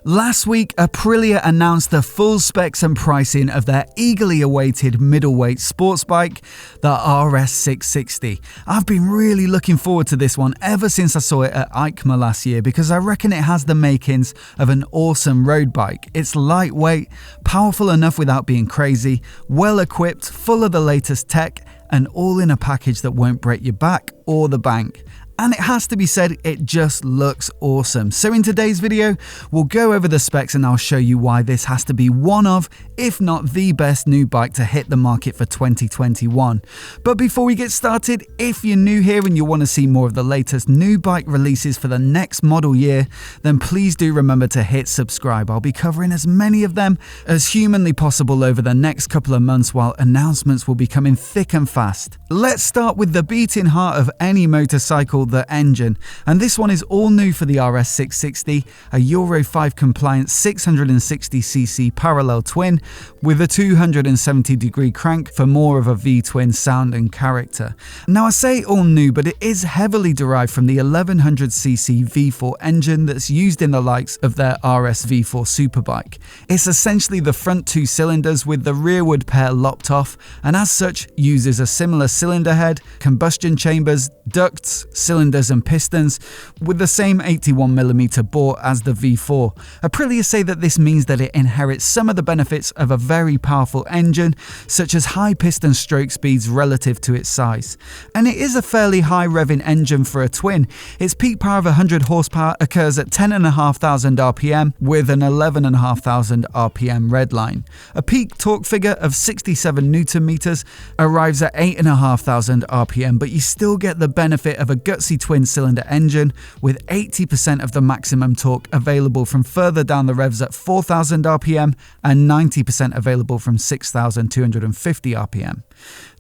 Last week, Aprilia announced the full specs and pricing of their eagerly awaited middleweight sports bike, the RS660. I've been really looking forward to this one ever since I saw it at EICMA last year because I reckon it has the makings of an awesome road bike. It's lightweight, powerful enough without being crazy, well equipped, full of the latest tech, and all in a package that won't break your back or the bank. And it has to be said, it just looks awesome. So in today's video, we'll go over the specs and I'll show you why this has to be one of, if not the best new bike to hit the market for 2021. But before we get started, if you're new here and you want to see more of the latest new bike releases for the next model year, then please do remember to hit subscribe. I'll be covering as many of them as humanly possible over the next couple of months while announcements will be coming thick and fast. Let's start with the beating heart of any motorcycle, the engine, and this one is all new for the RS660, a Euro 5 compliant 660cc parallel twin with a 270-degree crank for more of a V-twin sound and character. Now I say all new, but it is heavily derived from the 1100cc V4 engine that's used in the likes of their RS V4 Superbike. It's essentially the front two cylinders with the rearward pair lopped off, and as such uses a similar cylinder head, combustion chambers, ducts, cylinders and pistons with the same 81mm bore as the V4. Aprilia say that this means that it inherits some of the benefits of a very powerful engine, such as high piston stroke speeds relative to its size. And it is a fairly high revving engine for a twin. Its peak power of 100 horsepower occurs at 10,500 RPM with an 11,500 RPM redline. A peak torque figure of 67 Newton meters arrives at 8,500 RPM, but you still get the benefit of a gutsy twin-cylinder engine with 80% of the maximum torque available from further down the revs at 4,000 RPM and 90% available from 6,250 RPM.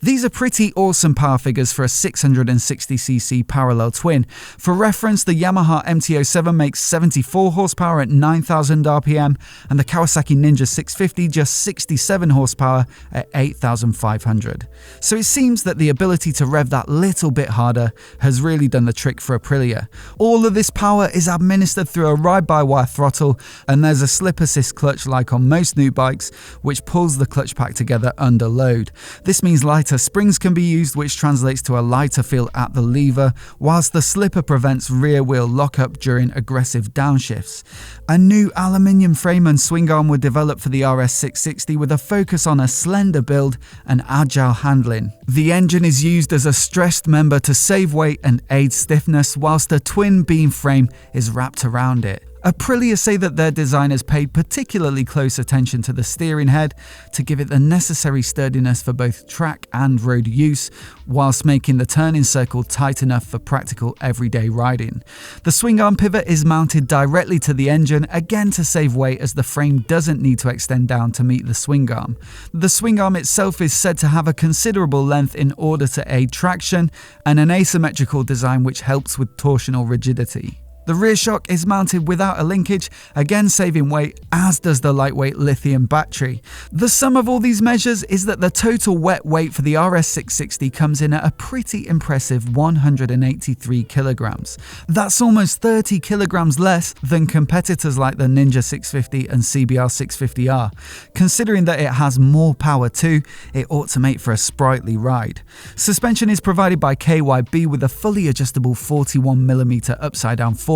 These are pretty awesome power figures for a 660cc parallel twin. For reference, the Yamaha MT-07 makes 74 horsepower at 9,000 RPM and the Kawasaki Ninja 650 just 67 horsepower at 8,500. So it seems that the ability to rev that little bit harder has really done the trick for Aprilia. All of this power is administered through a ride-by-wire throttle, and there's a slip assist clutch like on most new bikes, which pulls the clutch pack together under load. This means lighter springs can be used, which translates to a lighter feel at the lever, whilst the slipper prevents rear wheel lockup during aggressive downshifts. A new aluminium frame and swing arm were developed for the RS660 with a focus on a slender build and agile handling. The engine is used as a stressed member to save weight and aid stiffness, whilst a twin beam frame is wrapped around it. Aprilia say that their designers paid particularly close attention to the steering head to give it the necessary sturdiness for both track and road use, whilst making the turning circle tight enough for practical everyday riding. The swing arm pivot is mounted directly to the engine, again to save weight as the frame doesn't need to extend down to meet the swing arm. The swing arm itself is said to have a considerable length in order to aid traction and an asymmetrical design which helps with torsional rigidity. The rear shock is mounted without a linkage, again saving weight, as does the lightweight lithium battery. The sum of all these measures is that the total wet weight for the RS660 comes in at a pretty impressive 183 kilograms. That's almost 30 kilograms less than competitors like the Ninja 650 and CBR 650R. Considering that it has more power too, it ought to make for a sprightly ride. Suspension is provided by KYB with a fully adjustable 41mm upside down fork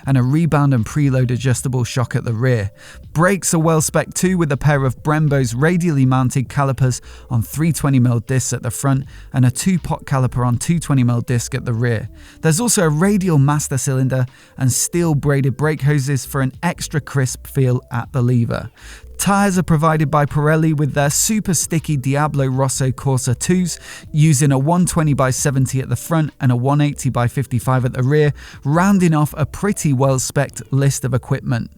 and a rebound and preload adjustable shock at the rear. Brakes are well spec'd too, with a pair of Brembo's radially mounted calipers on 320mm discs at the front and a 2-pot caliper on 220mm disc at the rear. There's also a radial master cylinder and steel braided brake hoses for an extra crisp feel at the lever. Tyres are provided by Pirelli with their super sticky Diablo Rosso Corsa 2s, using a 120/70 at the front and a 180/55 at the rear, rounding off a pretty well-spec'd list of equipment.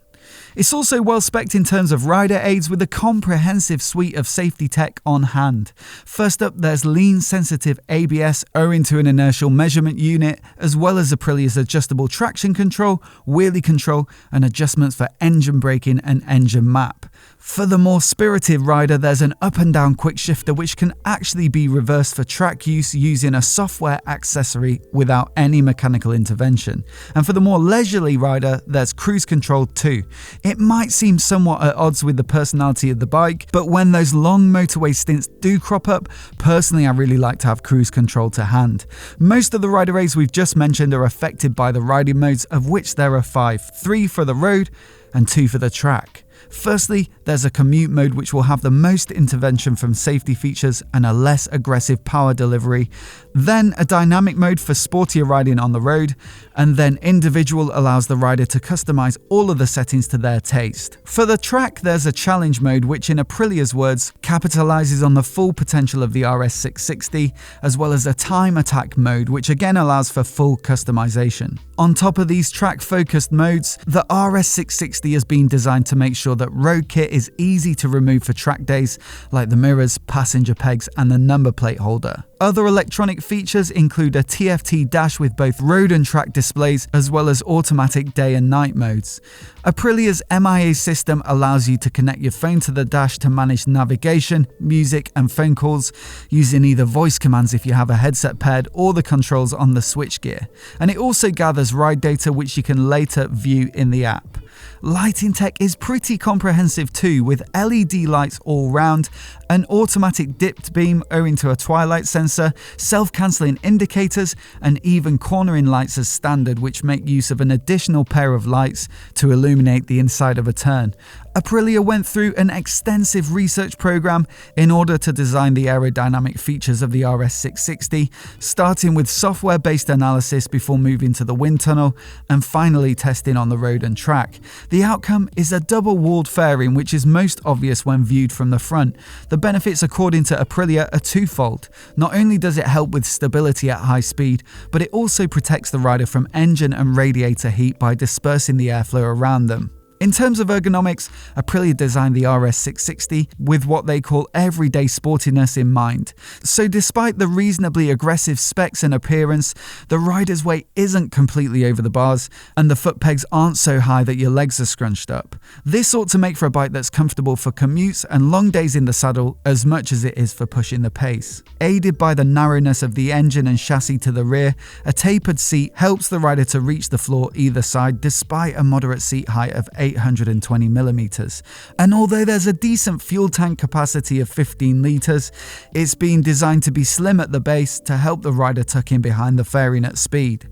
It's also well spec'd in terms of rider aids with a comprehensive suite of safety tech on hand. First up, there's lean sensitive ABS owing to an inertial measurement unit, as well as Aprilia's adjustable traction control, wheelie control and adjustments for engine braking and engine map. For the more spirited rider, there's an up and down quick shifter which can actually be reversed for track use using a software accessory without any mechanical intervention. And for the more leisurely rider, there's cruise control too. It might seem somewhat at odds with the personality of the bike, but when those long motorway stints do crop up, personally I really like to have cruise control to hand. Most of the rider aids we've just mentioned are affected by the riding modes, of which there are 5, 3 for the road and 2 for the track. Firstly, there's a commute mode which will have the most intervention from safety features and a less aggressive power delivery, then a dynamic mode for sportier riding on the road, and then individual allows the rider to customize all of the settings to their taste. For the track, there's a challenge mode which, in Aprilia's words, capitalizes on the full potential of the RS660, as well as a time attack mode which again allows for full customization. On top of these track-focused modes, the RS660 has been designed to make sure that road kit is easy to remove for track days, like the mirrors, passenger pegs and the number plate holder. Other electronic features include a TFT dash with both road and track displays, as well as automatic day and night modes. Aprilia's MIA system allows you to connect your phone to the dash to manage navigation, music and phone calls, using either voice commands if you have a headset paired or the controls on the switchgear. And it also gathers ride data which you can later view in the app. Lighting tech is pretty comprehensive too, with LED lights all round, an automatic dipped beam owing to a twilight sensor, self-cancelling indicators and even cornering lights as standard, which make use of an additional pair of lights to illuminate the inside of a turn. Aprilia went through an extensive research program in order to design the aerodynamic features of the RS660, starting with software-based analysis before moving to the wind tunnel and finally testing on the road and track. The outcome is a double-walled fairing, which is most obvious when viewed from the front. The benefits, according to Aprilia, are twofold. Not only does it help with stability at high speed, but it also protects the rider from engine and radiator heat by dispersing the airflow around them. In terms of ergonomics, Aprilia designed the RS660 with what they call everyday sportiness in mind. So despite the reasonably aggressive specs and appearance, the rider's weight isn't completely over the bars and the foot pegs aren't so high that your legs are scrunched up. This ought to make for a bike that's comfortable for commutes and long days in the saddle as much as it is for pushing the pace. Aided by the narrowness of the engine and chassis to the rear, a tapered seat helps the rider to reach the floor either side despite a moderate seat height of 820mm. And although there's a decent fuel tank capacity of 15 litres, it's been designed to be slim at the base to help the rider tuck in behind the fairing at speed.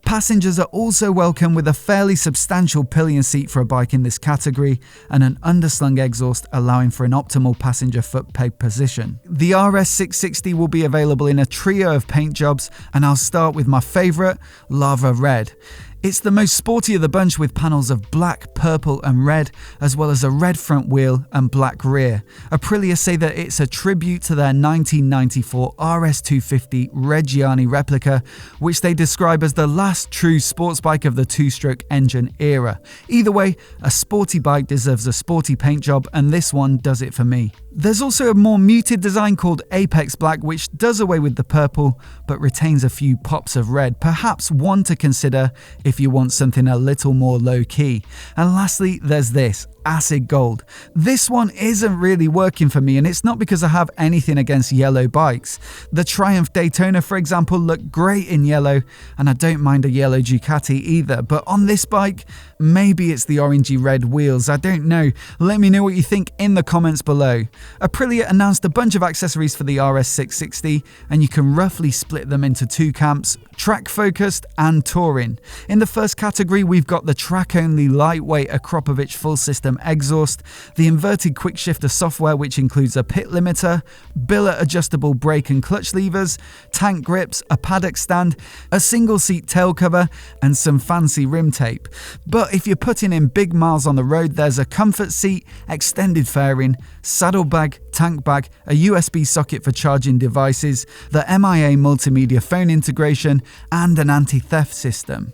Passengers are also welcome with a fairly substantial pillion seat for a bike in this category and an underslung exhaust allowing for an optimal passenger foot peg position. The RS660 will be available in a trio of paint jobs, and I'll start with my favourite, Lava Red. It's the most sporty of the bunch with panels of black, purple and red, as well as a red front wheel and black rear. Aprilia say that it's a tribute to their 1994 RS250 Reggiani replica, which they describe as the last true sports bike of the two-stroke engine era. Either way, a sporty bike deserves a sporty paint job, and this one does it for me. There's also a more muted design called Apex Black, which does away with the purple but retains a few pops of red, perhaps one to consider if you want something a little more low-key. And lastly, there's this, Acid Gold. This one isn't really working for me, and it's not because I have anything against yellow bikes. The Triumph Daytona, for example, looked great in yellow, and I don't mind a yellow Ducati either, but on this bike, maybe it's the orangey red wheels, I don't know. Let me know what you think in the comments below. Aprilia announced a bunch of accessories for the RS660, and you can roughly split them into two camps, track focused and touring. In the first category, we've got the track-only lightweight Akrapovic full system exhaust, the inverted quick shifter software which includes a pit limiter, billet adjustable brake and clutch levers, tank grips, a paddock stand, a single seat tail cover and some fancy rim tape. But if you're putting in big miles on the road, there's a comfort seat, extended fairing, saddlebag, tank bag, a USB socket for charging devices, the MIA multimedia phone integration and an anti-theft system.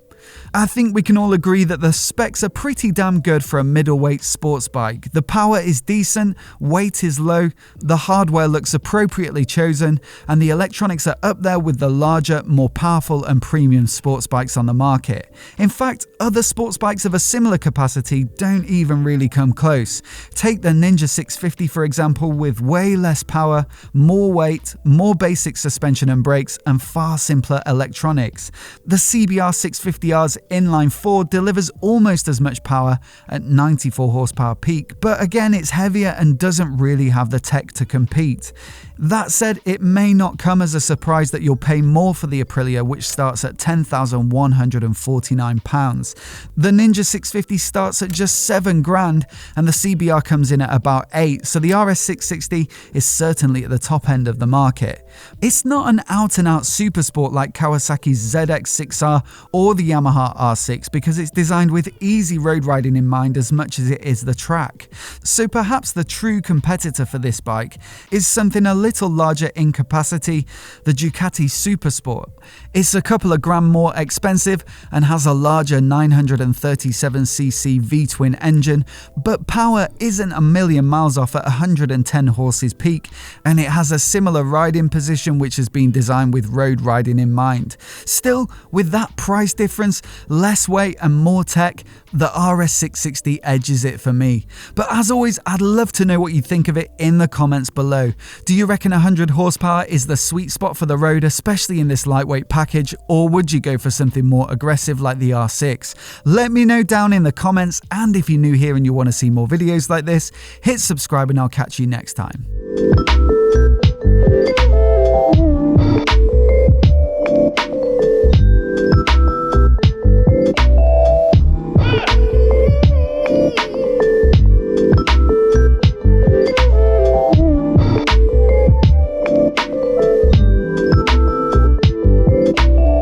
I think we can all agree that the specs are pretty damn good for a middleweight sports bike. The power is decent, weight is low, the hardware looks appropriately chosen, and the electronics are up there with the larger, more powerful and premium sports bikes on the market. In fact, other sports bikes of a similar capacity don't even really come close. Take the Ninja 650 for example, with way less power, more weight, more basic suspension and brakes, and far simpler electronics. The CBR 650R's inline 4 delivers almost as much power at 94 horsepower peak, but again it's heavier and doesn't really have the tech to compete. That said, it may not come as a surprise that you'll pay more for the Aprilia, which starts at £10,149. The Ninja 650 starts at just $7,000 and the CBR comes in at about $8,000, so the RS 660 is certainly at the top end of the market. It's not an out-and-out supersport like Kawasaki's ZX6R or the Yamaha R6 because it's designed with easy road riding in mind as much as it is the track. So perhaps the true competitor for this bike is something a little larger in capacity, the Ducati Supersport. It's a couple of grand more expensive and has a larger 937cc V-twin engine, but power isn't a million miles off at 110 horses peak, and it has a similar riding position which has been designed with road riding in mind. Still, with that price difference, less weight and more tech, the RS 660 edges it for me. But as always, I'd love to know what you think of it in the comments below. Do you reckon 100 horsepower is the sweet spot for the road, especially in this lightweight package, or would you go for something more aggressive like the R6? Let me know down in the comments, and if you're new here and you want to see more videos like this, hit subscribe and I'll catch you next time.